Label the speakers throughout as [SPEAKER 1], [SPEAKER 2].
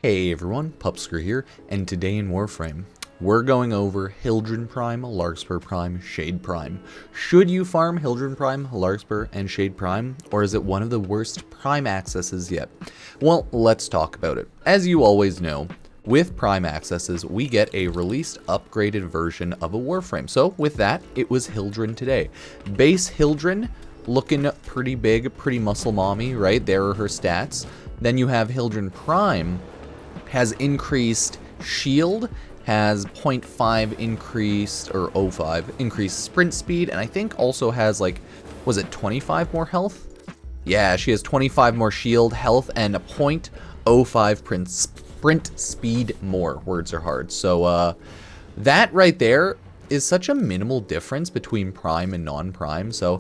[SPEAKER 1] Hey everyone, Pupsker here, and today in Warframe, we're going over Hildryn Prime, Larkspur Prime, Shade Prime. Should you farm Hildryn Prime, Larkspur, and Shade Prime, or is it one of the worst Prime accesses yet? Well, let's talk about it. As you always know, with Prime accesses, we get a released, upgraded version of a Warframe. So with that, it was Hildryn today. Base Hildryn, looking pretty big, pretty muscle mommy, right? There are her stats. Then you have Hildryn Prime, has increased shield, has 0.5 increased, or 0.5 increased sprint speed, and I think also has like, was it 25 more health? Yeah, she has 25 more shield, health, and a 0.05 sprint speed more. Words are hard. So that right there is such a minimal difference between Prime and non-Prime. So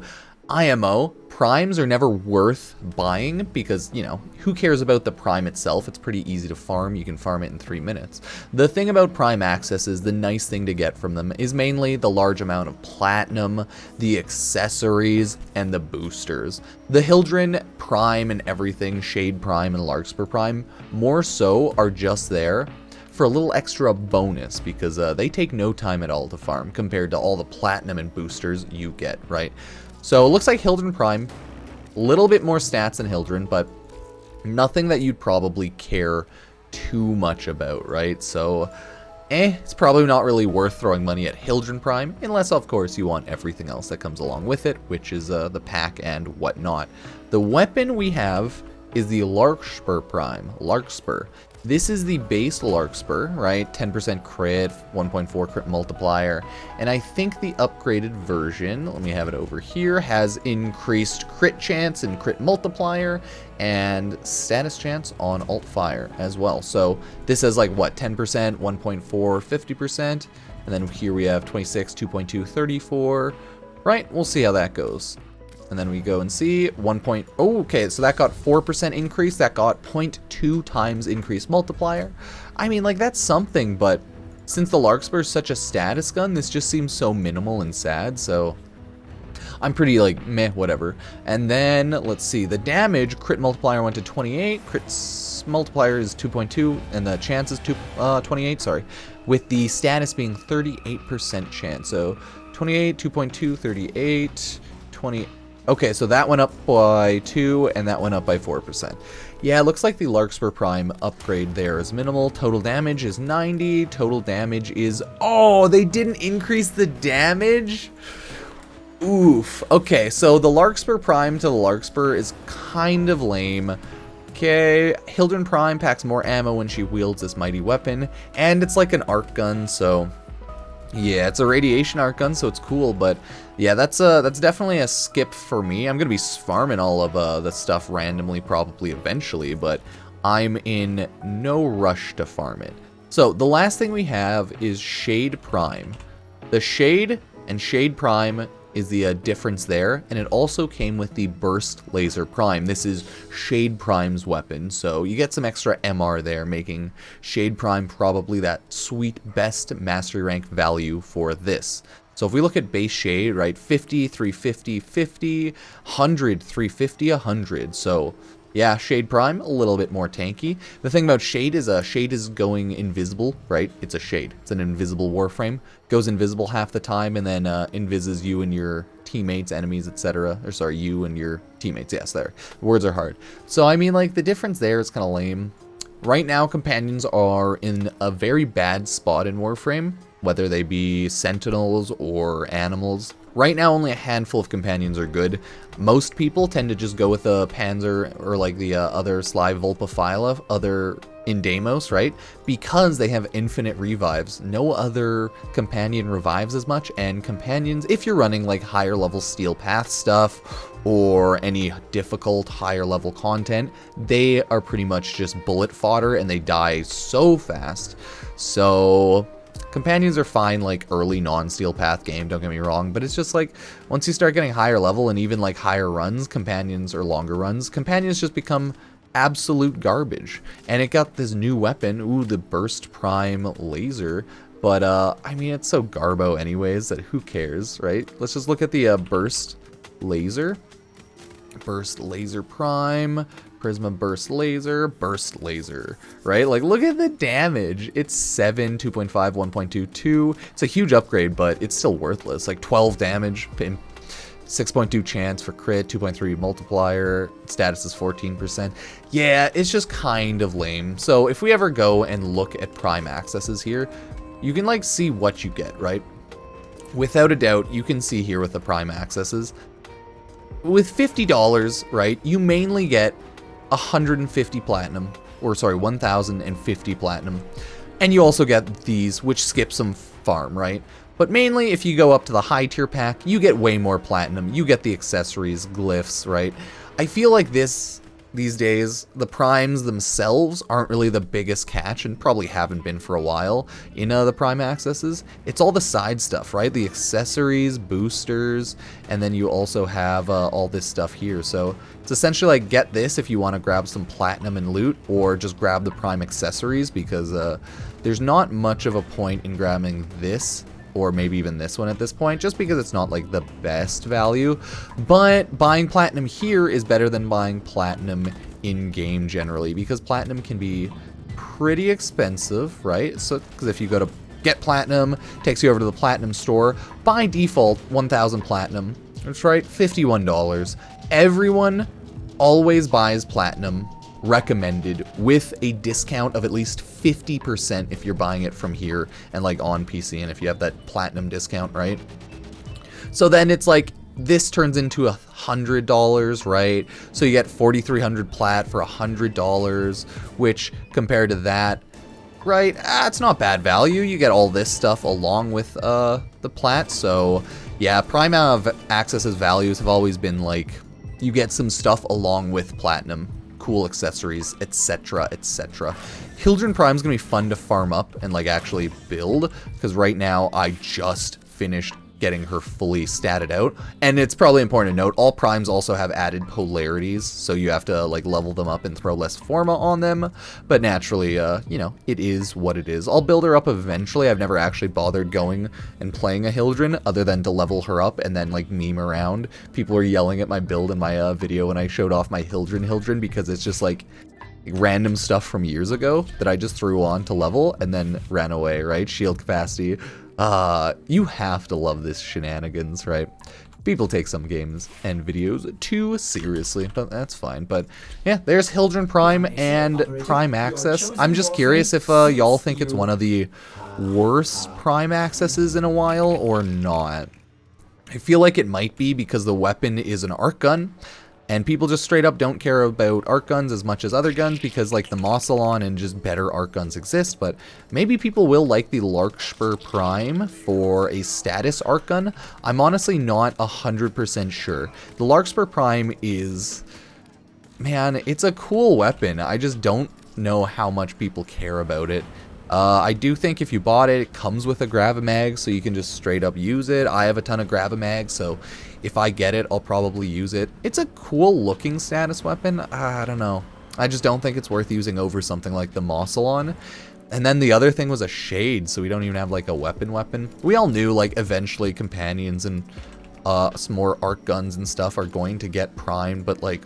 [SPEAKER 1] IMO, Primes are never worth buying because, you know, who cares about the Prime itself? It's pretty easy to farm. You can farm it in 3 minutes. The thing about Prime accesses, the nice thing to get from them is mainly the large amount of platinum, the accessories, and the boosters. The Hildren Prime and everything, Shade Prime and Larkspur Prime, more so are just there for a little extra bonus because they take no time at all to farm compared to all the platinum and boosters you get, right? So it looks like Hildren Prime, a little bit more stats than Hildren, but nothing that you'd probably care too much about, right? So, it's probably not really worth throwing money at Hildren Prime, unless, of course, you want everything else that comes along with it, which is the pack and whatnot. The weapon we have is the Larkspur Prime, Larkspur. This is the base Larkspur, right? 10% crit, 1.4 crit multiplier, and I think the upgraded version, let me have it over here, has increased crit chance and crit multiplier, and status chance on alt fire as well. So this has like, what, 10%, 1.4, 50%, and then here we have 26, 2.2, 34, right? We'll see how that goes. And then we go and see okay, so that got 4% increase. That got 0.2 times increased multiplier. I mean, like, that's something, but since the Larkspur is such a status gun, this just seems so minimal and sad, so I'm pretty, like, meh, whatever. And then, let's see, the damage, crit multiplier went to 28, crit multiplier is 2.2, and the chance is 28, sorry, with the status being 38% chance. So 28, 2.2, 38, 20... Okay, so that went up by 2, and that went up by 4%. Yeah, it looks like the Larkspur Prime upgrade there is minimal. Total damage is 90. Total damage is... Oh, they didn't increase the damage? Oof. Okay, so the Larkspur Prime to the Larkspur is kind of lame. Okay, Hildren Prime packs more ammo when she wields this mighty weapon, and it's like an arc gun, so... Yeah, it's a radiation arc gun, so it's cool, but yeah, that's definitely a skip for me. I'm gonna be farming all of the stuff randomly, probably eventually, but I'm in no rush to farm it. So the last thing we have is Shade Prime. The Shade and Shade Prime is the difference there, and it also came with the Burst Laser Prime. This is Shade Prime's weapon, so you get some extra MR there, making Shade Prime probably that sweet best mastery rank value for this. So if we look at base Shade, right, 50, 350, 50, 100, 350, 100, so yeah, Shade Prime, a little bit more tanky. The thing about Shade is going invisible, right? It's a Shade. It's an invisible Warframe. Goes invisible half the time and then invises you and your teammates, enemies, etc. Or sorry, you and your teammates. Yes, there. Words are hard. So, I mean, like, the difference there is kind of lame. Right now, companions are in a very bad spot in Warframe, whether they be sentinels or animals. Right now, only a handful of companions are good. Most people tend to just go with the Panzer or like the other Sly Vulpaphyla, other in Deimos, right? Because they have infinite revives. No other companion revives as much, and companions, if you're running like higher level Steel Path stuff or any difficult higher level content, they are pretty much just bullet fodder and they die so fast. So companions are fine, like, early non-Steel Path game, don't get me wrong, but it's just, like, once you start getting higher level and even, like, higher runs, companions, or longer runs, companions just become absolute garbage. And it got this new weapon, ooh, the Burst Prime Laser, but, I mean, it's so garbo anyways that who cares, right? Let's just look at the Burst Laser. Burst Laser Prime. Prisma Burst Laser, right? Like, look at the damage. It's 7, 2.5, 1.22. It's a huge upgrade, but it's still worthless. Like, 12 damage, 6.2 chance for crit, 2.3 multiplier, status is 14%. Yeah, it's just kind of lame. So if we ever go and look at Prime accesses here, you can, like, see what you get, right? Without a doubt, you can see here with the Prime accesses, with $50, right, you mainly get 150 platinum, or sorry, 1,050 platinum. And you also get these, which skip some farm, right? But mainly, if you go up to the high tier pack, you get way more platinum. You get the accessories, glyphs, right? I feel like these days, the primes themselves aren't really the biggest catch, and probably haven't been for a while in the prime accesses. It's all the side stuff, right? The accessories, boosters, and then you also have all this stuff here. So it's essentially like, get this if you want to grab some platinum and loot, or just grab the prime accessories, because there's not much of a point in grabbing this, or maybe even this one at this point, just because it's not like the best value. But buying platinum here is better than buying platinum in-game generally, because platinum can be pretty expensive, right? So, because if you go to get platinum, takes you over to the platinum store, by default, 1,000 platinum, that's right, $51. Everyone always buys platinum, recommended, with a discount of at least 50% if you're buying it from here and like on PC, and if you have that platinum discount, right? So then it's like, this turns into $100, right? So you get 4,300 plat for $100, which compared to that, right, it's not bad value. You get all this stuff along with the plat. So yeah, Prime Access's values have always been like, you get some stuff along with platinum, cool accessories, etc, etc. Hildren Prime is going to be fun to farm up and like actually build, because right now I just finished getting her fully statted out. And it's probably important to note, all primes also have added polarities, so you have to like level them up and throw less forma on them. But naturally, you know, it is what it is. I'll build her up eventually. I've never actually bothered going and playing a Hildren other than to level her up and then like meme around. People are yelling at my build in my video when I showed off my Hildren because it's just like random stuff from years ago that I just threw on to level and then ran away, right? Shield capacity. You have to love this shenanigans, right? People take some games and videos too seriously, but that's fine. But yeah, there's Hildren Prime and Prime Access. I'm just curious if y'all think it's one of the worst Prime Accesses in a while or not. I feel like it might be, because the weapon is an arc gun, and people just straight up don't care about arc guns as much as other guns, because like the Mossalon and just better arc guns exist. But maybe people will like the Larkspur Prime for a status arc gun. I'm honestly not 100% sure. The Larkspur Prime is, man, it's a cool weapon. I just don't know how much people care about it. I do think if you bought it, it comes with a Gravimag, so you can just straight up use it. I have a ton of Gravimag, so if I get it, I'll probably use it. It's a cool looking status weapon. I don't know. I just don't think it's worth using over something like the Mossalon. And then the other thing was a Shade, so we don't even have like a weapon. We all knew like eventually companions and some more arc guns and stuff are going to get primed, but like,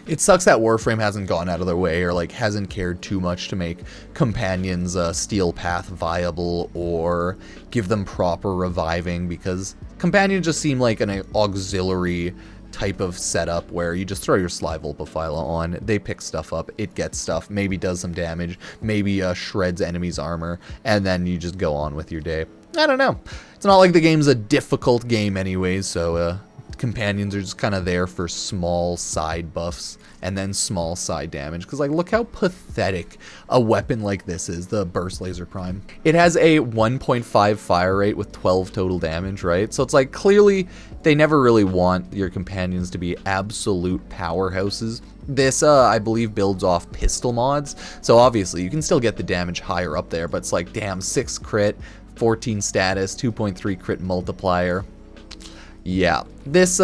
[SPEAKER 1] it sucks that Warframe hasn't gone out of their way, or like hasn't cared too much to make companions Steel Path viable or give them proper reviving, because companions just seem like an auxiliary type of setup where you just throw your Slivolpophyla on, they pick stuff up, it gets stuff, maybe does some damage, maybe shreds enemies' armor, and then you just go on with your day. I don't know. It's not like the game's a difficult game anyways, so companions are just kind of there for small side buffs and then small side damage, because like, look how pathetic a weapon like this is, the Burst Laser Prime. It has a 1.5 fire rate with 12 total damage, right? So it's like, clearly they never really want your companions to be absolute powerhouses. This I believe builds off pistol mods, so obviously you can still get the damage higher up there, but it's like, damn, 6 crit, 14 status, 2.3 crit multiplier. Yeah, this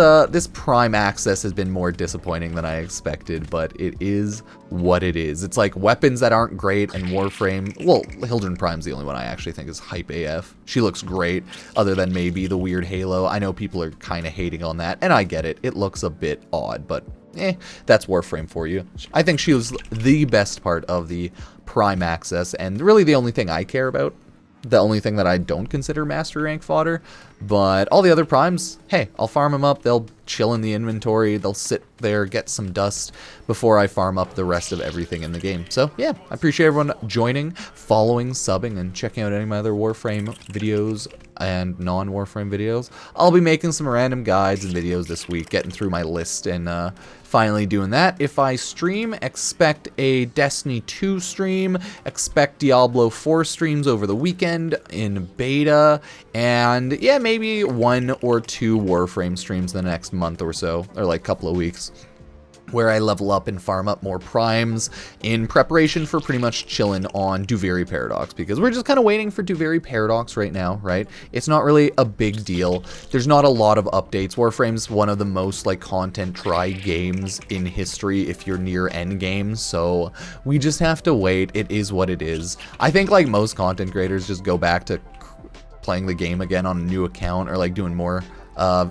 [SPEAKER 1] Prime Access has been more disappointing than I expected, but it is what it is. It's like weapons that aren't great, and Warframe, well, Hildryn Prime's the only one I actually think is hype AF. She looks great, other than maybe the weird halo. I know people are kind of hating on that, and I get it. It looks a bit odd, but that's Warframe for you. I think she was the best part of the Prime access, and really the only thing I care about. The only thing that I don't consider mastery rank fodder. But all the other primes, hey, I'll farm them up. They'll chill in the inventory. They'll sit there, get some dust before I farm up the rest of everything in the game. So, yeah, I appreciate everyone joining, following, subbing, and checking out any of my other Warframe videos and non-Warframe videos. I'll be making some random guides and videos this week, getting through my list and finally doing that. If I stream, expect a Destiny 2 stream, expect Diablo 4 streams over the weekend in beta, and yeah, maybe 1 or 2 Warframe streams in the next month or so, or like couple of weeks, where I level up and farm up more primes in preparation for pretty much chilling on Duviri Paradox, because we're just kind of waiting for Duviri Paradox right now, right? It's not really a big deal. There's not a lot of updates. Warframe's one of the most like content dry games in history if you're near end game, so we just have to wait. It is what it is. I think like most content creators just go back to playing the game again on a new account or like doing more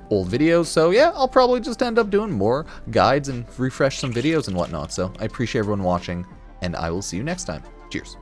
[SPEAKER 1] old videos. So yeah, I'll probably just end up doing more guides and refresh some videos and whatnot. So I appreciate everyone watching, and I will see you next time. Cheers.